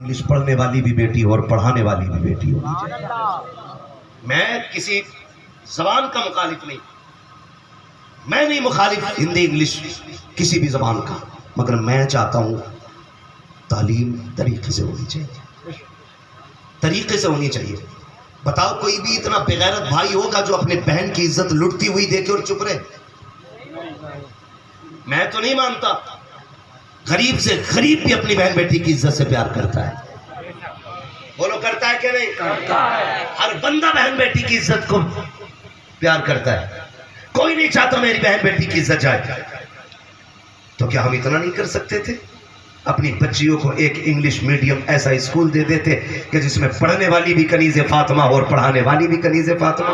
English پڑھنے والی بھی بیٹی ہو اور پڑھانے والی بھی بیٹی ہو. میں کسی زبان کا مخالف نہیں، میں نہیں مخالف ہندی انگلش کسی بھی زبان کا، مگر میں چاہتا ہوں تعلیم طریقے سے ہونی چاہیے، طریقے سے ہونی چاہیے. بتاؤ کوئی بھی اتنا بغیرت بھائی ہوگا جو اپنے بہن کی عزت لٹتی ہوئی دیکھے اور چپ رہے؟ میں تو نہیں مانتا. غریب سے غریب بھی اپنی بہن بیٹی کی عزت سے پیار کرتا ہے. بولو کرتا ہے کہ نہیں؟ کرتا ہے. ہر بندہ بہن بیٹی کی عزت کو پیار کرتا ہے. کوئی نہیں چاہتا میری بہن بیٹی کی عزت جائے. تو کیا ہم اتنا نہیں کر سکتے تھے؟ اپنی بچیوں کو ایک انگلش میڈیم ایسا اسکول دے دیتے کہ جس میں پڑھنے والی بھی کنیز فاطمہ اور پڑھانے والی بھی کنیز فاطمہ.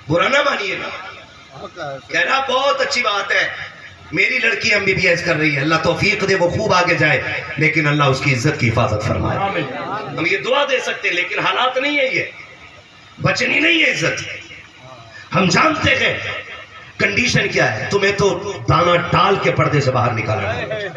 برا نہ مانیے گا، کہنا بہت اچھی بات ہے، میری لڑکی MBBS کر رہی ہے، اللہ توفیق دے وہ خوب آگے جائے، لیکن اللہ اس کی عزت کی حفاظت فرمائے. ہم یہ دعا دے سکتے ہیں لیکن حالات نہیں ہے، یہ بچنی نہیں ہے عزت. ہم جانتے ہیں کنڈیشن کیا ہے. تمہیں تو دانا ڈال کے پردے سے باہر نکالا ہے،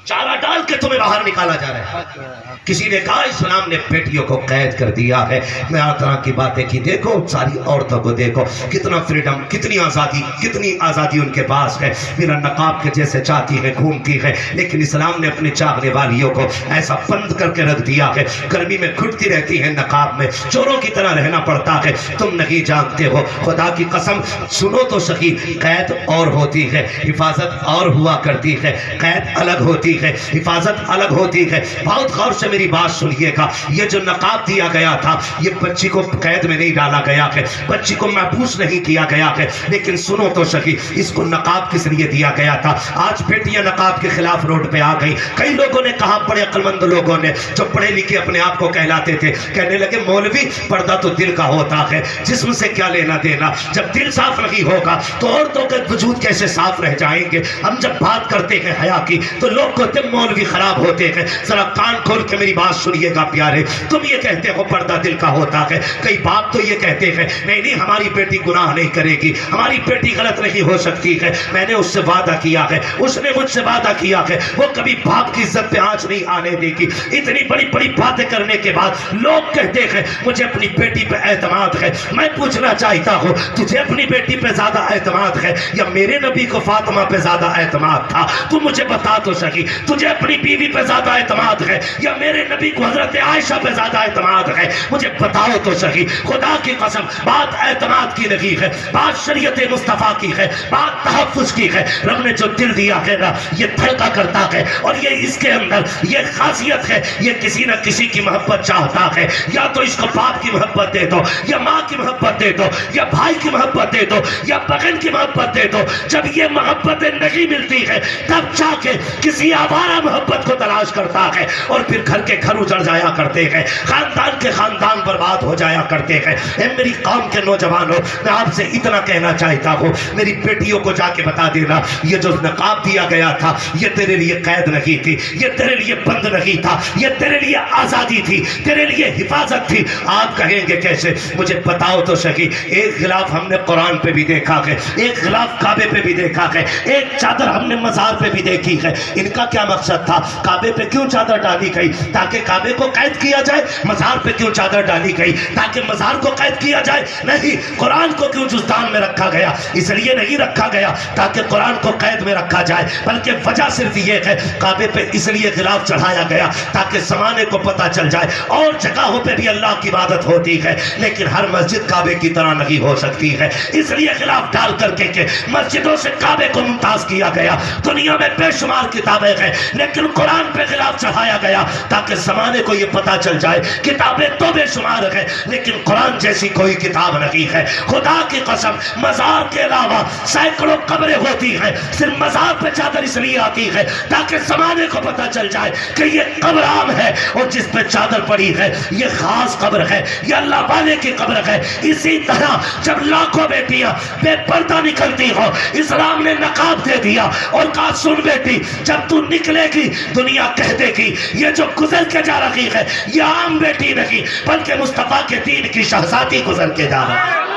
چارہ ڈال کے تمہیں باہر نکالا جا رہا ہے. کسی نے کہا اسلام نے بیٹیوں کو قید کر دیا ہے. میں ہر طرح کی باتیں کی، دیکھو ساری عورتوں کو دیکھو، کتنا فریڈم، کتنی آزادی ان کے پاس ہے. میرا نقاب کے جیسے چاہتی ہے گھومتی ہے، لیکن اسلام نے اپنے چاہنے والیوں کو ایسا بند کر کے رکھ دیا ہے، گرمی میں گھٹتی رہتی ہے نقاب میں، چوروں کی طرح رہنا پڑتا ہے. تم نہیں جانتے ہو، خدا کی قسم سنو تو سخی، قید اور ہوتی ہے، حفاظت اور ہوا کرتی ہے. قید الگ ہوتی ہے، حفاظت الگ ہوتی ہے. بہت غور سے میری بات سنیے گا. یہ جو نقاب دیا گیا تھا، یہ بچی کو قید میں نہیں ڈالا گیا ہے، بچی کو محبوس نہیں کیا گیا ہے. لیکن سنو تو سخی، اس کو نقاب کس لیے دیا گیا تھا؟ آج بیٹیاں نقاب کے خلاف روڈ پہ آ گئی. کئی لوگوں نے کہا، بڑے عقل مند لوگوں نے جو پڑھے لکھے اپنے آپ کو کہلاتے تھے، کہنے لگے مولوی پردہ تو دل کا ہوتا ہے، جسم سے کیا لینا دینا. جب دل صاف نہیں ہوگا تو عورتوں کے وجود کیسے صاف رہ جائیں گے؟ ہم جب بات کرتے ہیں حیا کی تو لوگ کہتے ہیں مولوی خراب ہوتے ہیں. ذرا کان کھول کے میری بات سنیے گا پیارے. تم یہ کہتے ہو پردہ دل کا ہوتا ہے، کئی باپ تو یہ کہتے ہیں نہیں ہماری بیٹی گناہ نہیں کرے گی، ہماری بیٹی غلط نہیں ہو سکتی ہے. میں نے اس سے وعدہ کیا ہے، اس نے مجھ سے وعدہ کیا ہے، وہ کبھی باپ کی عزت پہ آنچ نہیں آنے دے گی. اتنی بڑی بڑی باتیں کرنے کے بعد لوگ کہتے ہیں مجھے اپنی بیٹی پہ اعتماد ہے. میں پوچھنا چاہتا ہوں، تجھے اپنی بیٹی پہ زیادہ اعتماد ہے یا میرے نبی کو فاطمہ پہ زیادہ اعتماد تھا؟ تو مجھے بتا تو سکی. تجھے اپنی بیوی پہ زیادہ اعتماد ہے یا میرے نبی کو حضرت عائشہ پہ زیادہ اعتماد ہے؟ مجھے بتاؤ تو سکی. خدا کی قسم بات اعتماد کی نہیں ہے، بات شریعت مصطفیٰ کی ہے، بات تحفظ کی ہے. رب نے جو دل دیا ہے نا، یہ دھڑکا کرتا ہے، اور یہ اس کے اندر یہ خاصیت ہے، یہ کسی نہ کسی کی محبت چاہتا ہے. یا تو اس کو باپ کی محبت دے دو، یا ماں کی محبت دے دو، یا بھائی کی محبت دے دو، یا بہن کی محبت دے دو. جب یہ محبتیں نہیں ملتی ہے تب جا کے کسی آوارہ محبت کو تلاش کرتا ہے، اور پھر گھر کے گھر اجڑ جایا کرتے ہیں، خاندان کے خاندان برباد ہو جایا کرتے ہیں. اے میری قوم کے نوجوانوں، میں آپ سے اتنا کہنا چاہتا ہوں، میری بیٹیوں کو جا کے بتا دینا، یہ جو نقاب دیا گیا تھا یہ تیرے لیے قید نہیں تھی، یہ تیرے لیے بند نہیں تھا، یہ تیرے لیے آزادی تھی، تیرے لیے حفاظت تھی. آپ کہیں گے کیسے؟ مجھے بتاؤ تو سکی. ایک غلاف ہم نے قرآن پہ بھی دیکھا ہے، ایک غلاف کعبے پہ بھی دیکھا ہے، ایک چادر ہم نے مزار پہ بھی دیکھی ہے. ان کا کیا مقصد تھا؟ کعبے پہ کیوں چادر ڈالی گئی؟ تاکہ کعبے کو قید کیا جائے. مزار پہ کیوں چادر ڈالی گئی؟ تاکہ مزار کو قید کیا جائے. نہیں. قرآن کو کیوں جزدان میں رکھا گیا؟ اس لیے نہیں رکھا گیا تاکہ قرآن کو قید میں رکھا جائے، بلکہ وجہ صرف یہ ہے، کعبے پہ اس لیے غلاف چڑھایا گیا تاکہ زمانے کو پتہ چل جائے. اور جگہوں پہ بھی اللہ کی عبادت ہوتی ہے، لیکن ہر مسجد کعبے کی طرح نہیں ہو سکتی ہے. اس لیے غلاف ڈال کر کے کہ مسجدوں سے کعبے کو ممتاز کیا گیا. دنیا میں بے شمار کتابیں ہیں، لیکن قرآن پہ غلاف چڑھایا گیا تاکہ زمانے کو یہ پتہ چل جائے کتابیں تو بے شمار ہیں لیکن قرآن جیسی کوئی کتاب نہیں ہے. خدا کی قسم مزار کے علاوہ سینکڑوں قبریں ہوتی ہیں، صرف مزار پہ چادر اس لیے آتی ہے تاکہ زمانے کو پتہ چل جائے کہ یہ قبر عام ہے، اور جس پہ چادر پڑی ہے یہ خاص قبر ہے، یہ اللہ والے کی قبر ہے. اسی طرح جب لاکھوں بیٹیاں بے پردہ نکلتی ہو، اسلام نے نقاب دے دیا اور کہا سن بیٹی، جب تو نکلے گی دنیا کہہ دے گی یہ جو گزر کے جا رہی ہے یہ عام بیٹی نہیں بلکہ مصطفیٰ کے دین کی شہزادی گزر کے جا رہی ہے.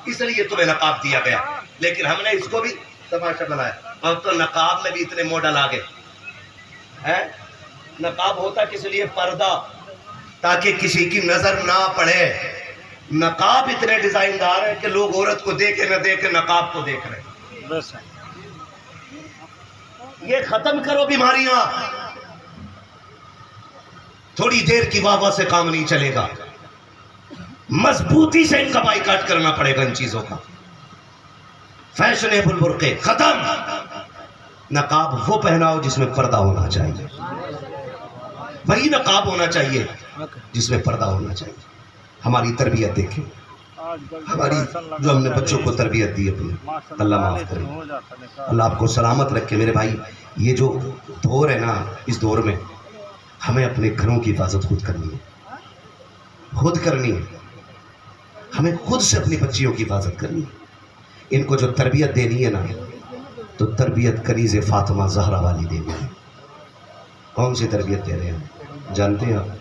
اس لیے تمہیں نقاب دیا گیا، لیکن ہم نے اس کو بھی تماشا بنایا. اب تو نقاب میں بھی اتنے ماڈل آ گئے. نقاب ہوتا کس لیے؟ پردہ، تاکہ کسی کی نظر نہ پڑے. نقاب اتنے ڈیزائن دار ہے کہ لوگ عورت کو دیکھے نہ دیکھے نقاب کو دیکھ رہے ہیں. یہ ختم کرو بیماریاں. تھوڑی دیر کی واہ واہ سے کام نہیں چلے گا، مضبوطی سے ان کا بائیکاٹ کرنا پڑے گا. ان چیزوں کا فیشنیبل برقعے ختم. نقاب وہ پہناؤ جس میں پردہ ہونا چاہیے، وہی نقاب ہونا چاہیے جس میں پردہ ہونا چاہیے. ہماری تربیت دیکھیں، ہماری جو ہم نے بچوں کو تربیت دی اپنی، اللہ معاف کرے، اللہ آپ کو سلامت رکھے. میرے بھائی، یہ جو دور ہے نا، اس دور میں ہمیں اپنے گھروں کی حفاظت خود کرنی ہے، خود کرنی ہے. ہمیں خود سے اپنی بچیوں کی حفاظت کرنی ہے. ان کو جو تربیت دینی ہے نا، تو تربیت کنیز فاطمہ زہرا والی دینی ہے. کون سی تربیت دے رہے ہیں جانتے ہیں آپ؟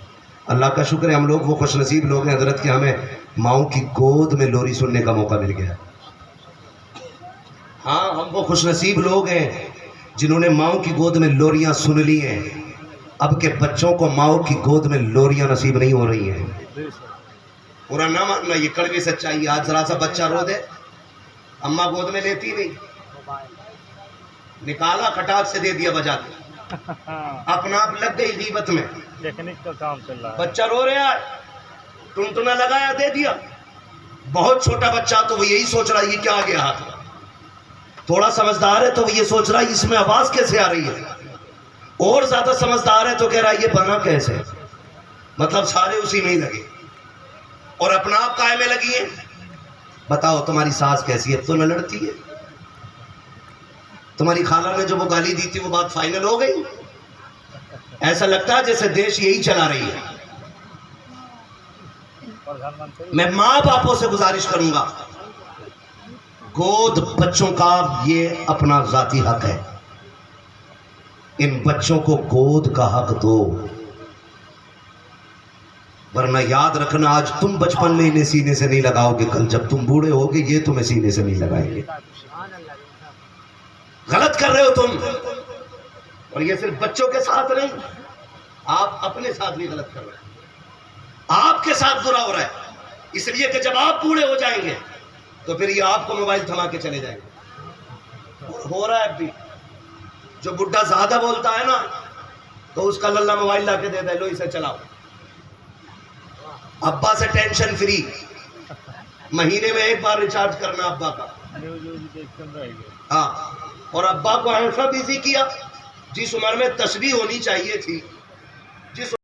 اللہ کا شکر ہے ہم لوگ وہ خوش نصیب لوگ ہیں حضرت کہ ہمیں ماؤں کی گود میں لوری سننے کا موقع مل گیا. ہاں، ہم وہ خوش نصیب لوگ ہیں جنہوں نے ماؤں کی گود میں لوریاں سن لی ہیں. اب کے بچوں کو ماؤں کی گود میں لوریاں نصیب نہیں ہو رہی ہیں. پورا نہ ماننا، یہ کڑوی سچائی. آج ذرا سا بچہ رو دے، اماں گود میں لیتی نہیں، نکالا کھٹاک سے دے دیا بجا کے، اپنا آپ لگ گئی غیبت میں. بچہ رو رہا ہے، ٹنٹنا لگایا دے دیا. بہت چھوٹا بچہ تو وہ یہی سوچ رہا ہے یہ کیا آ گیا ہاتھ میں. تھوڑا سمجھدار ہے تو وہ یہ سوچ رہا ہے اس میں آواز کیسے آ رہی ہے. اور زیادہ سمجھدار ہے تو کہہ رہا ہے یہ بنا کیسے. مطلب سارے اسی میں ہی لگے اور اپنا آپ کائے میں لگی ہے. بتاؤ تمہاری ساس کیسی ہے؟ تو نہ لڑتی ہے. تمہاری خالہ نے جو وہ گالی دی تھی وہ بات فائنل ہو گئی. ایسا لگتا ہے جیسے دیش یہی چلا رہی ہے. میں ماں باپوں سے گزارش کروں گا، گود بچوں کا یہ اپنا ذاتی حق ہے. ان بچوں کو گود کا حق دو، ورنہ یاد رکھنا آج تم بچپن میں انہیں سینے سے نہیں لگاؤ گے، کل جب تم بوڑھے ہوگے یہ تمہیں سینے سے نہیں لگائیں گے. غلط کر رہے ہو تم. اور یہ صرف بچوں کے ساتھ نہیں، آپ اپنے ساتھ بھی غلط کر رہے ہیں. آپ کے ساتھ برا ہو رہا ہے، اس لیے کہ جب آپ بوڑھے ہو جائیں گے تو پھر یہ آپ کو موبائل تھما کے چلے جائیں گے. ہو رہا ہے اب بھی. جو بڈھا زیادہ بولتا ہے نا تو اس کا للہ موبائل لا کے دے دے، لو اسے چلاؤ. ابا سے ٹینشن فری، مہینے میں ایک بار ریچارج کرنا ابا کا. ہاں، اور ابا کو ایسا بزی کیا جس عمر میں تسبیح ہونی چاہیے تھی، جس